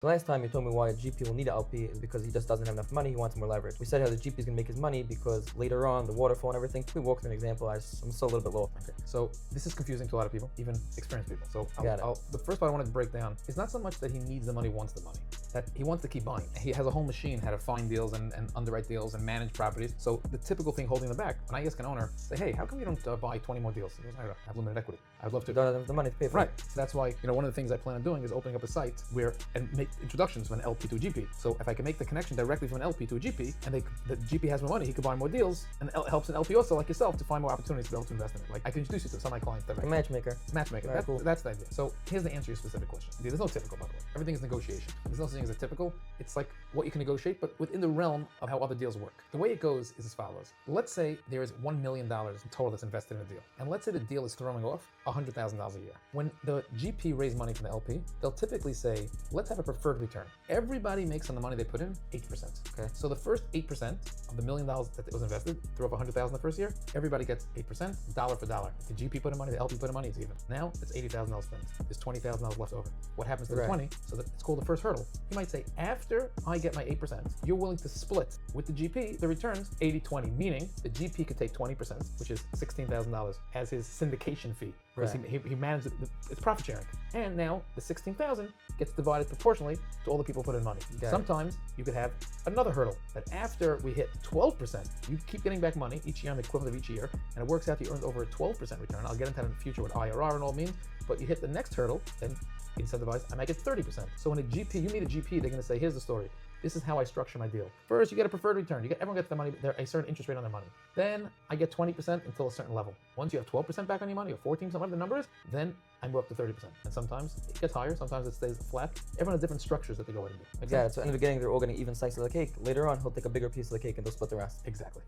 The last time you told me why a GP will need an LP is because he just doesn't have enough money, he wants more leverage. We said how the GP is going to make his money because later on, the waterfall and everything. We walk through an example, I'm still a little bit low. Okay. So this is confusing to a lot of people, even experienced people. So the first part I wanted to break down is not so much that he needs the money, wants the money, that he wants to keep buying. He has a whole machine how to find deals and underwrite deals and manage properties. So the typical thing holding them back, when I ask an owner, say, hey, how come you don't buy 20 more deals? He goes, I have limited equity. I'd love to. You don't have the money to pay for right. it. So that's why, one of the things I plan on doing is opening up a site where and make introductions from an LP to a GP. So if I can make the connection directly from an LP to a GP, and the GP has more money, he could buy more deals, and it helps an LP also like yourself to find more opportunities to be able to invest in it. Like I can introduce you to some of my clients directly. A matchmaker. Matchmaker. Right, cool. That's the idea. So here's the answer to your specific question. There's no typical, by the way. Everything is negotiation. There's no such thing as a typical. It's like what you can negotiate, but within the realm of how other deals work. The way it goes is as follows. Let's say there is $1 million in total that's invested in a deal. And let's say the deal is throwing off $100,000 a year. When the GP raised money from the LP, they'll typically say, let's have a preferred return. Everybody makes on the money they put in 8%. Okay. So the first 8% of the $1 million that was invested, threw off $100,000 the first year, everybody gets 8%, dollar for dollar. If the GP put in money, the LP put in money, it's even. Now it's $80,000 spent. There's $20,000 left over. What happens to the 20? So it's called the first hurdle. You might say, after I get my 8%, you're willing to split with the GP the returns 80-20, meaning the GP could take 20%, which is $16,000 as his syndication fee. Because he managed it's profit sharing. And now the $16,000 gets divided proportionally to all the people put in money. Sometimes you could have another hurdle that after we hit 12%, you keep getting back money each year on the equivalent of each year, and it works out to you earn over a 12% return. I'll get into that in the future what IRR and all means, but you hit the next hurdle, then incentivized, I might get 30%. So when you meet a GP, they're going to say, here's the story. This is how I structure my deal. First, you get a preferred return. Everyone gets the money, a certain interest rate on their money. Then I get 20% until a certain level. Once you have 12% back on your money or 14%, whatever the number is, then I move up to 30%. And sometimes it gets higher, sometimes it stays flat. Everyone has different structures that they go into. Exactly. So in the beginning, they're all getting even slices of the cake. Later on, he'll take a bigger piece of the cake and they'll split the rest. Exactly.